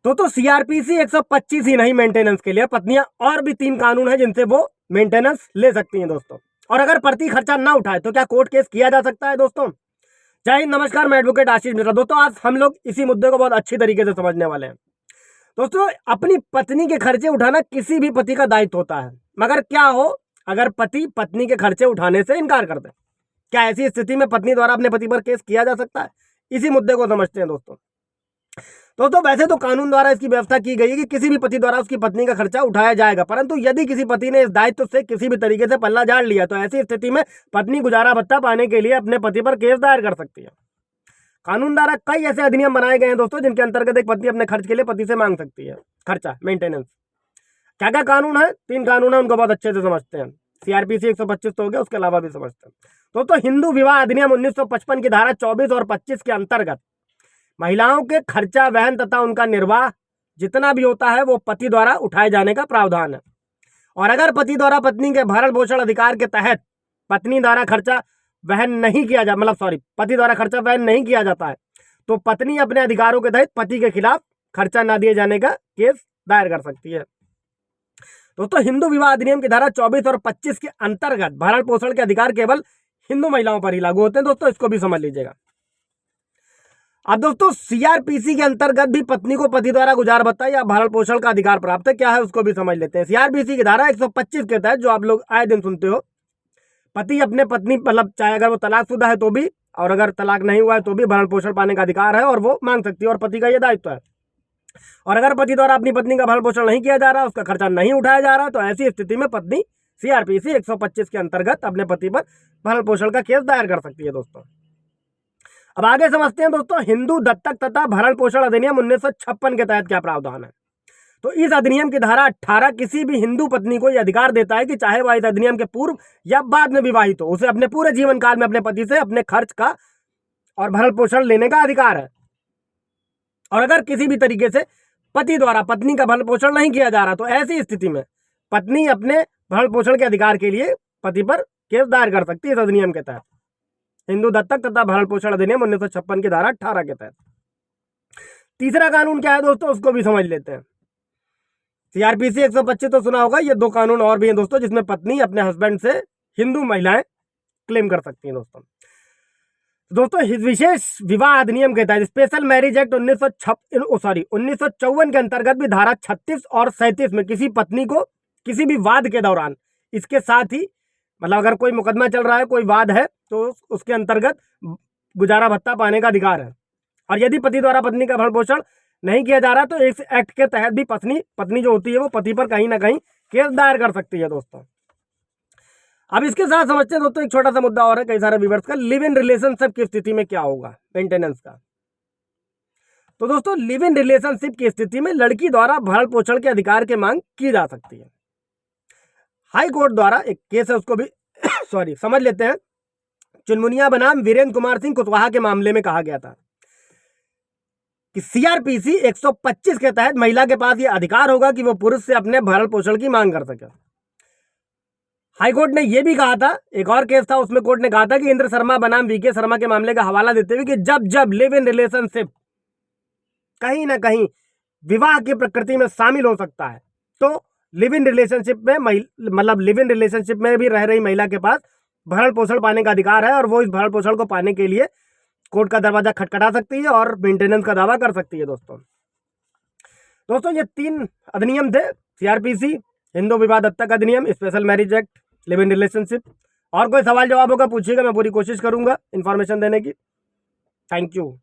तो सीआरपीसी 125 ही नहीं मेंटेनेंस के लिए, पत्नियां और भी 3 कानून है जिनसे वो मेंटेनेंस ले सकती हैं दोस्तों। और अगर पति खर्चा ना उठाए तो क्या कोर्ट केस किया जा सकता है दोस्तों। जय हिंद, नमस्कार, मैं एडवोकेट आशीष मिश्रा। दोस्तों आज हम लोग इसी मुद्दे को बहुत अच्छी तरीके से समझने वाले हैं। दोस्तों अपनी पत्नी के खर्चे उठाना किसी भी पति का दायित्व होता है, मगर क्या हो अगर पति पत्नी के खर्चे उठाने से इनकार कर दे। क्या ऐसी स्थिति में पत्नी द्वारा अपने पति पर केस किया जा सकता है? इसी मुद्दे को समझते हैं दोस्तों। वैसे तो कानून द्वारा इसकी व्यवस्था की गई है कि किसी भी पति द्वारा उसकी पत्नी का खर्चा उठाया जाएगा, परंतु यदि किसी पति ने इस दायित्व से किसी भी तरीके से पल्ला झाड़ लिया तो ऐसी स्थिति में पत्नी गुजारा भत्ता पाने के लिए अपने पति पर केस दायर कर सकती है। कानून द्वारा कई ऐसे अधिनियम बनाए गए हैं दोस्तों जिनके अंतर्गत एक पत्नी अपने खर्च के लिए पति से मांग सकती है खर्चा, मेंटेनेंस। क्या क्या कानून है? 3 कानून है, उनको बहुत अच्छे से समझते हैं। सीआरपीसी 125 तो हो गया, उसके अलावा भी समझते हैं। तो हिंदू विवाह अधिनियम 1955 की धारा 24 और 25 के अंतर्गत महिलाओं के खर्चा वहन तथा उनका निर्वाह जितना भी होता है वो पति द्वारा उठाए जाने का प्रावधान है। और अगर पति द्वारा पत्नी के भरण पोषण अधिकार के तहत पत्नी द्वारा खर्चा वहन नहीं किया पति द्वारा खर्चा वहन नहीं किया जाता है तो पत्नी अपने अधिकारों के तहत पति के खिलाफ खर्चा न दिए जाने का केस दायर कर सकती है। दोस्तों हिंदू विवाह अधिनियम की धारा 24 और 25 के अंतर्गत भरण पोषण के अधिकार केवल हिंदू महिलाओं पर ही लागू होते हैं दोस्तों, इसको भी समझ लीजिएगा। अब दोस्तों सीआरपीसी के अंतर्गत भी पत्नी को पति द्वारा गुजार भत्ता या भरण पोषण का अधिकार प्राप्त है, क्या है उसको भी समझ लेते हैं। सीआरपीसी की धारा 125 के तहत जो आप लोग आए दिन सुनते हो, पति अपने पत्नी चाहे अगर वो तलाकशुदा है तो भी और अगर तलाक नहीं हुआ है तो भी भरण पोषण पाने का अधिकार है और वो मांग सकती है और पति का ये दायित्व है। और अगर पति द्वारा अपनी पत्नी का भरण पोषण नहीं किया जा रहा, उसका खर्चा नहीं उठाया जा रहा, तो ऐसी स्थिति में पत्नी सीआरपीसी 125 के अंतर्गत अपने पति पर भरण पोषण का केस दायर कर सकती है दोस्तों। अब आगे समझते हैं दोस्तों हिंदू दत्तक तथा भरण पोषण अधिनियम 1956 के तहत क्या प्रावधान है। तो इस अधिनियम की धारा 18 किसी भी हिंदू पत्नी को यह अधिकार देता है कि चाहे वह इस अधिनियम के पूर्व या बाद में विवाहित हो, उसे अपने पूरे जीवन काल में अपने पति से अपने खर्च का और भरण पोषण लेने का अधिकार है। और अगर किसी भी तरीके से पति द्वारा पत्नी का भरण पोषण नहीं किया जा रहा तो ऐसी स्थिति में पत्नी अपने भरण पोषण के अधिकार के लिए पति पर केस दायर कर सकती है इस अधिनियम के तहत, हिंदू दत्तक तथा भरण पोषण अधिनियम 1956 की धारा 18 के तहत। तीसरा कानून क्या है दोस्तों, उसको भी समझ लेते हैं। सीआरपीसी 125 तो सुना होगा, ये 2 कानून और भी हैं दोस्तों जिसमें पत्नी अपने हस्बैंड से हिंदू महिलाएं क्लेम कर सकती हैं दोस्तों विशेष विवाह अधिनियम के तहत स्पेशल मैरिज एक्ट 1954 के अंतर्गत भी धारा 36 और 37 में किसी पत्नी को किसी भी वाद के दौरान, इसके साथ ही अगर कोई मुकदमा चल रहा है, कोई वाद है, तो उसके अंतर्गत गुजारा भत्ता पाने का अधिकार है। और यदि पति द्वारा पत्नी का भरण पोषण नहीं किया जा रहा तो इस एक्ट के तहत भी पत्नी जो होती है वो पति पर कहीं ना कहीं केस दायर कर सकती है दोस्तों। अब इसके साथ समझते हैं दोस्तों एक छोटा सा मुद्दा और है कई सारे व्यूअर्स का, लिव इन रिलेशनशिप की स्थिति में क्या होगा मेंटेनेंस का। तो दोस्तों लिव इन रिलेशनशिप की स्थिति में लड़की द्वारा भरण पोषण के अधिकार की मांग की जा सकती है। हाई कोर्ट द्वारा एक केस है उसको भी समझ लेते हैं। चुनमुनिया बनाम वीरेंद्र कुमार सिंह कुशवाहा के मामले में कहा गया था कि सीआरपीसी 125 के तहत महिला के पास यह अधिकार होगा कि वो पुरुष से अपने भरण पोषण की मांग कर सके। हाईकोर्ट ने यह भी कहा था, एक और केस था उसमें कोर्ट ने कहा था कि इंद्र शर्मा बनाम वीके शर्मा के मामले का हवाला देते हुए कि जब लिव इन रिलेशनशिप कहीं ना कहीं विवाह की प्रकृति में शामिल हो सकता है तो लिव इन रिलेशनशिप में लिव इन रिलेशनशिप में भी रह रही महिला के पास भरण पोषण पाने का अधिकार है और वो इस भरण पोषण को पाने के लिए कोर्ट का दरवाजा खटखटा सकती है और मेंटेनेंस का दावा कर सकती है दोस्तों ये 3 अधिनियम थे, सीआरपीसी, हिंदू विवाह दत्तक अधिनियम, special marriage act, live in relationship. और कोई सवाल जवाब होगा पूछिएगा, मैं पूरी कोशिश करूंगा इन्फॉर्मेशन देने की। Thank you.